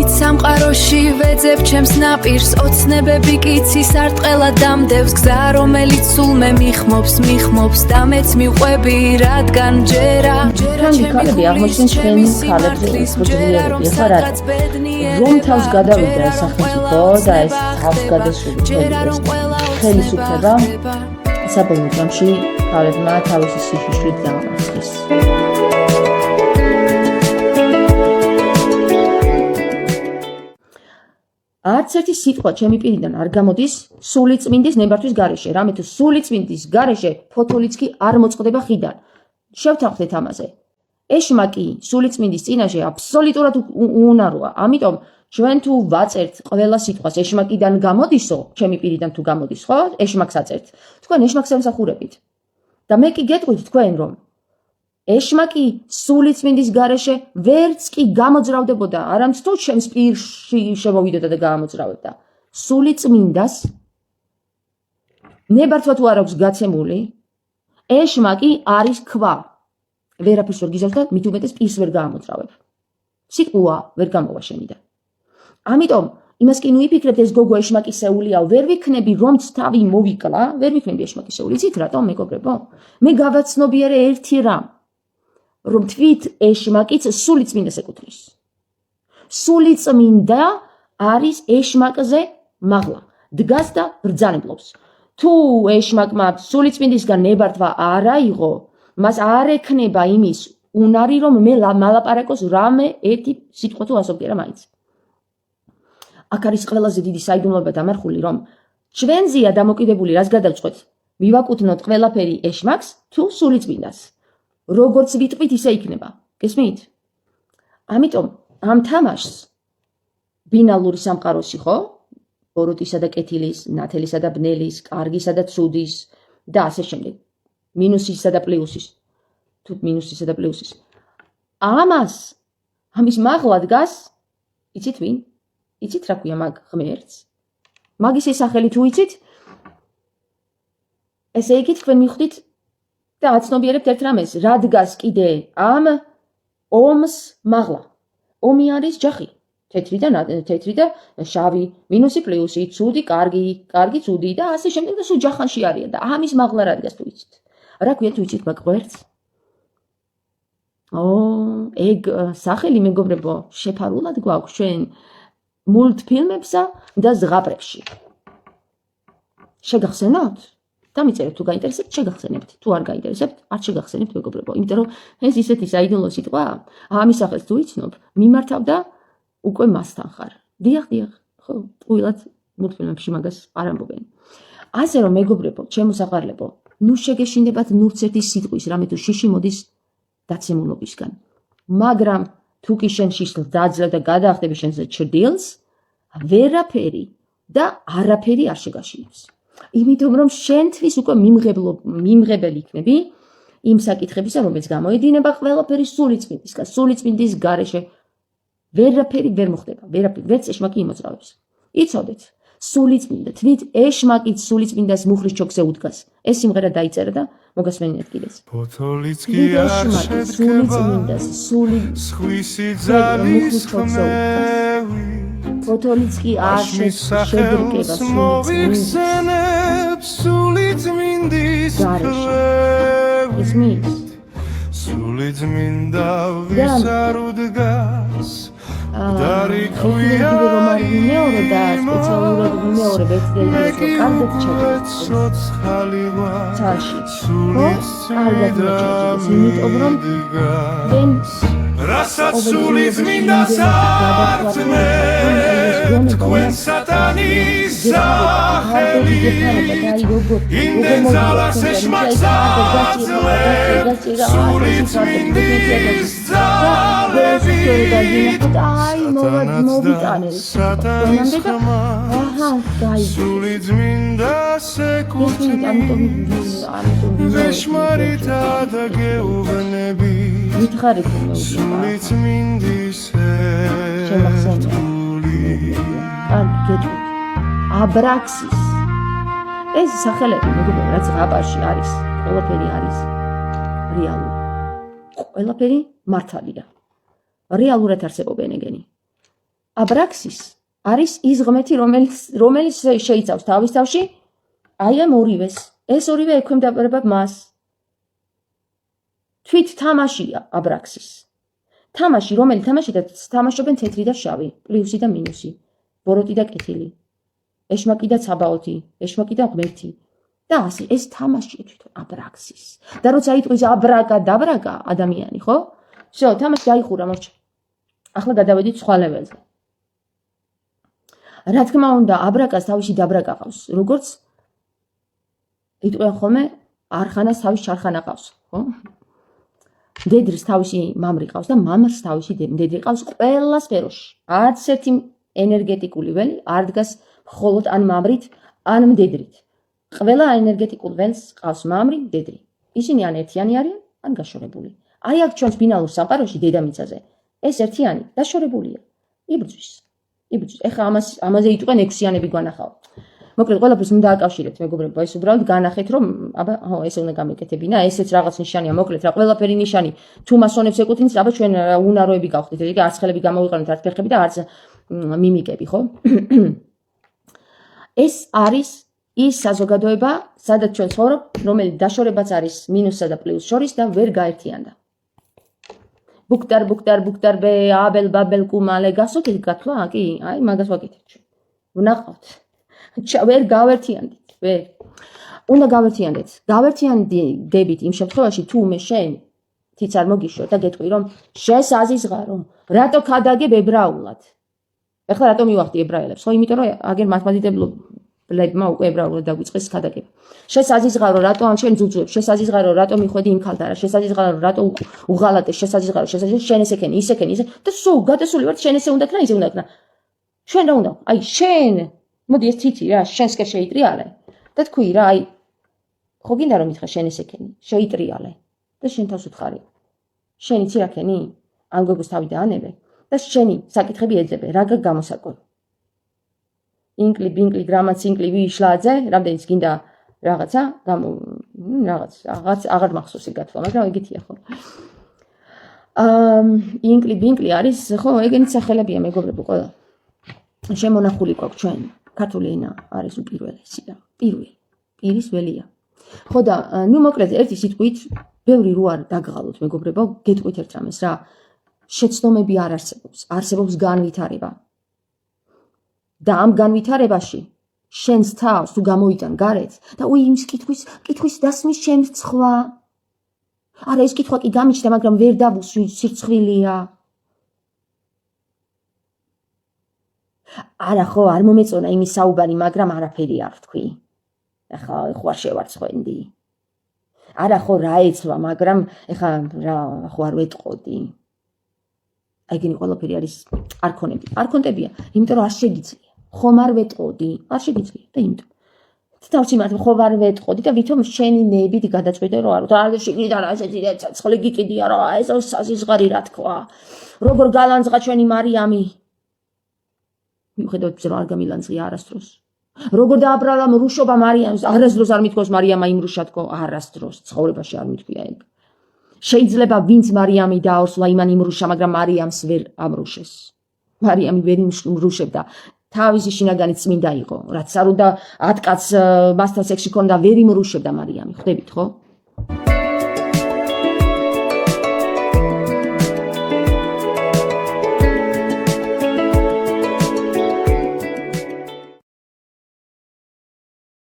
დილით სამყაროში ვეძებ ჩემს ნაპირს ოცნებები კიცი სარტყელა დამდევს გზა რომელიც სულმე მიხმობს და მეც მიყვები რადგან ჯერა ქალები აღმოჩნდნენ ჩვენი ქალებზე უძლიერები ხო რა რომ თავს გადავიდა ეს სახელმწიფო და ეს თავს გადასული ხელისუფლება საბოლოო ჯამში ქალებმა თავისი სიხშირით დაამარცხეს არც ერთი სიტყვა ჩემი პირიდან არ გამოდის სულიწმინდის ნებართვის გარეშე. რამე თუ სულიწმინდის გარეშე ფოთოლიც კი არ მოწყდება ხიდან. შევთანხმდეთ ამაზე. ეშმაკი სულიწმინდის წინაშე აბსოლუტურად უნაროა. ამიტომ ჩვენ თუ ვაწერთ ყველა სიტყვას ეშმაკიდან გამოდისო, ჩემი პირიდან თუ გამოდის, ხო? ეშმაკს აწერთ. თქვენ ეშმაკს ემსახურებით. და მე კი გეტყვით თქვენ რომ ეშმაკი სულიწმინდის გარეშე ვერც კი გამოძრავდებოდა, არამც თუ ჩემს პირში შემოვიდოდა და გამოძრავებდა. სულიწმინდას ნებართვა თუ არ აქვს გაცემული, ეშმაკი არის ქვა. ვერაფერს ვერ გიზავს და მით უმეტეს პირს ვერ გამოძრავებ. სიტყვა ვერ გამოვა შენიდან. ამიტომ იმას კი ნუ იფიქრეთ ეს გოგო ეშმაკისეულია, ვერ ვიქნები რომც თავი მოვიკლა, ვერ ვიქნები ეშმაკისეული. იცით რატომ მეგობრებო? მე გავაცნობიერე ერთი რამ. რომ თვით ეშმაკიც სულიწმინდას ეკუთვნის. სულიწმინდა არის ეშმაკზე მაღლა, დგას და ბრძანებლობს. თუ ეშმაკმა სულიწმინდისგან ნებართვა არ აიღო, მას არ ექნება იმის უნარი, რომ მე მალაპარაკოს რამე ერთი სიტყვა თუ ასობგერა მაინც. აქ არის ყველაზე დიდი საიდუმლოება დამარხული, რომ ჩვენზეა დამოკიდებული, რას გადავწყვეტ, მივაკუთვნოთ ყველაფერი ეშმაკს თუ სულიწმინდას. როგორც ვიტყვით, ისე იქნება. გესმით? ამიტომ ამ თამაშს ბინალური სამყაროში ხო? ბოროტისა და კეთილის, ნათელისა და ბნელის, კარგისა და ცუდის და ასე შემდეგ. მინუსისა და პლუსის. თუ მინუსისა და პლუსის. ამის მაღლა დგას, იცით ვინ? იცით რა ქვია მაგ ღმერთს? მაგის ეს სახელი თუ იცით? ესე იგი თქვენ მიხვდით და აცნობიერებთ ერთ რამეს, რა დგას კიდე ამ ომს მაღლა. ომი არის ჯახი, თეთრი და შავი, მინუსი პლუსი, ცუდი, კარგი, ცუდი და ასე შემდეგ და სულ ჯახანში არიან და ამის მაღლა რა დგას თუ იცით. რა ქვია თუ იცით მაგ ღმერთს? ეგ სახელი მეგობრებო, შეფარულად გვაქვს ჩვენ მულტფილმებსა და ზღაპრებში. შეგახსენოთ? დამიწერეთ თუ გაინტერესებთ, შეგახსენებთ. თუ არ გაინტერესებთ, არ შეგახსენებთ მეგობრებო, იმიტომ რომ ეს ისეთი საიდუმლო სიტყვა, ამის სახელს თუ იცნობ, მიმართავდა უკვე მასთან ხარ. დიახ, ხო, ტყუილად მულტფილმებში მაგას არ ამბობენ. ასე რომ მეგობრებო, ჩემოსაყარლებო, ნუ შეგეშინდებათ ნურც ერთი სიტყვის, რამე თუ შიში მოდის დაცემულობისგან. მაგრამ თუ კი შენ შიშს დაძლევ და გადაახდები შენს ჩრდილს, ვერაფერი და არაფერი არ შეგაშინებს. იმიტომ რომ შენთვის უკვე მიმღებელი იქნები იმ საკითხებისა, რომელიც გამოედინება ყველაფერი სულიწმინდისგან. სულიწმინდის გარეშე ვერაფერი ვერ მოხდება, ვერც ეშმაკი იმოძრავებს. იცოდეთ, სულიწმინდა თვით ეშმაკიც სულიწმინდას მუხლის ჩოქზე უდგას. ეს სიმღერა დაიწერა და მოგასმენინეთ კიდეც. ფოთოლიც კი არ შედგება, სხვისი ძალის ხმევი. ფოთოლიც კი არ შედგება სულიწმინდის ხმევი. ისმის სულიწმინდა ვის არ უდგას დარიქვია მეორე და სპეციალურად მეორე ვეცდები კარგად ჩაჭრა ცალში სულიწმინდა იმიტომ რომ ვენ რასაც სულიწმინდას აწმევთ თქვენ სატანის სახელი იმდენ ძალას ეშმაკს აძლევთ სულიწმინდის ძალები სატანის ხმა სულიწმინდას ეკუთვნის ვეშმარითა და გეუბნები მითხარით სულიწმინდის აბრაქსის ეს სახელები მეგობრებო რაც ზღაპარში არის ყველაფერი არის რეალური ყველაფერი მართალია რეალურად არსებობენ ეგენი აბრაქსის არის ის ღმერთი, რომელიც შეიცავს თავის თავში აი ამ ორივეს. ეს ორივე ექვემდებარება მას. თვით თამაშია აბრაქსის. თამაში, რომელი თამაშითაც თამაშობენ თეთრი და შავი, პლუსი და მინუსი, ბოროტი და კეთილი, ეშმაკი და ცაბაოთი, ეშმაკი და ღმერთი. და ასე ეს თამაშია თვითონ აბრაქსის. და როცა იტყვის აბრაკა დაბრაკა ადამიანი, ხო? всё, თამაში დაიხურა, მორჩა. ახლა გადავედით სხვა ლეველზე. რა თქმა უნდა, აბრაკას თავისი დაბრაკა ყავს, როგორც იტყვიან ხოლმე არხანას თავის ჩარხანა ყავს, ხო? დედრს თავისი მამრი ყავს და მამრს თავისი დედრი ყავს ყველა სფეროში. არც ერთი ენერგეტიკული ველი არ დგას მხოლოდ ან მამრით, ან მდედრით. ყველა ენერგეტიკულ ველს ყავს მამრი, დედრი. ისინი ან ერთიანი არიან, ან გაშორებული. აი აქ ჩვენს ბინალურ სამყაროში დედამიწაზე ეს ერთიანი დაშორებულია. იბრძვის. ეხლა ამაზე იტყვენ ექვსიანები გვანახავთ. მოკლედ ყველაფერს უნდა აკავშირებთ, მეგობრებო, ეს უბრალოდ განახეთ, რომ აბა, ესე უნდა გამეკეთებინა, ესეც რაღაც ნიშანია, მოკლედ რა, ყველაფერი ნიშანი თუ მასონებს ეკუთვნის, აბა ჩვენ უნაროები გავხდით, ეგ არც ხელები გამოვიყენოთ, არც ფეხები და არც მიმიკები, ხო? ეს არის ის საზოგადოება, სადაც ჩვენ ცხოვრობ, რომელიც დაშორებაც არის მინუსსა და პლუს შორის და ვერ გაერთიანდა. ბუქდარ ბე აბელ ბაბელ კუმალე გასოთ ეს გათვლა, კი, აი მაგას ვაკეთებ ჩვენ. ვნახავთ. ვერ გავერთიანდით, ვერ. უნდა გავერთიანდეთ. გავერთიანდებით იმ შემთხვევაში თუ მე შენ თიც არ მოგიშო და გეტყვი რომ შესაზიზღარო, რატო ქადაგებ ებრაულად. ეხლა რატო მივახდი ებრაელებს, ხო? იმიტომ რომ აგერ მართლმადიდებლებმა უკვე ებრაულად დაგვიწყეს ქადაგება. შესაზიზღარო, რატო ან შენ ძუძუებ, შესაზიზღარო, რატო მიხვედი იმ ქალთან, შესაზიზღარო, რატო უღალატე, შესაზიზღარო, შენ ესე ქენი, ისე ქენი, ისე და სულ გადასული ვარ, შენ ესე უნდა ქნა, ისე უნდა ქნა. შენ რა უნდა? აი შენ მოდი ეს თითი რა, შენს კერ შეიტრიალე და თქვი რა, აი ხო გინდა რომ ითხრა შენ ესე ქენი, შეიტრიალე და შენ თავს უთხარი. შენ იცი რა ქენი? ან გოგოს თავი დაანებე და შენი საკითხები ეძებე, რა გამოსაკო. ინკლი, ბინკლი, გრამაცინკლი, ვიშლაძე, რამდენიც გინდა რაღაცა, რაღაც აღარ მახსოვს გათვლა, მაგრამ ეგეთია ხო. ინკლი, ბინკლი არის, ხო, ეგენი სახელებია მეგობრებო ყველა. შემონახული გვაქვს ჩვენ. ქართული ენა არის უპირველესი და პირის ველია. ხო და ნუ მოკლედ ერთი სიტყვით ბევრი რო არ დაგღალოთ მეგობრებო, გეტყვით ერთ რამეს რა. შეცდომები არ არსებობს, არსებობს განვითარება. და ამ განვითარებაში შენს თავს თუ გამოიტან გარეთ და იმის კითხვის დასმის შენს ცხვა. არა ეს კითხვა კი გამიჩნდა, მაგრამ ვერ დავუსვი, სირცხვილია. არა ხო, არ მომეწონა იმის საუბარი, მაგრამ არაფერი არ ვთქვი. ახლა ხო არ შევარცხვენდი. არა ხო რა ეცვა, მაგრამ ახლა რა ხო არ ვეტყოდი. ეგენი ყველაფერი არის არქონტებია, იმიტომ რომ არ შეგიძლია. ხომ არ ვეტყოდი, არ შეგიძლია და იმიტომ. თავში მაგრამ ხო არ ვეტყოდი და ვითომ შენი ნებით გადაწყვეტე რომ არა შეგიძლია რა ესეთი ცოცხალი გიყიდია რა ეს საზიზღარი რა თქვა. როგორ გალანძღა ჩვენი მარიამი. მიუხედავად იმისა, რომ არ გამილანძღია არასდროს. როგორ დააბრალა მრუშობა მარიამს, არასდროს არ მithქვას მარიამა იმრუშა თქო, არასდროს ცხოვრებაში არ მithქვია ეგ. შეიძლება ვინც მარიამი დაორსლა იმან იმრუშა, მაგრამ მარიამს ვერ ამრუშეს. მარიამი ვერ იმრუშებდა. თავისი შინაგანი წმინდა იყო, რაც არ უნდა 10 კაცს მასთან სექსი ქონდა, ვერ იმრუშებდა მარიამი, ხვდებით ხო?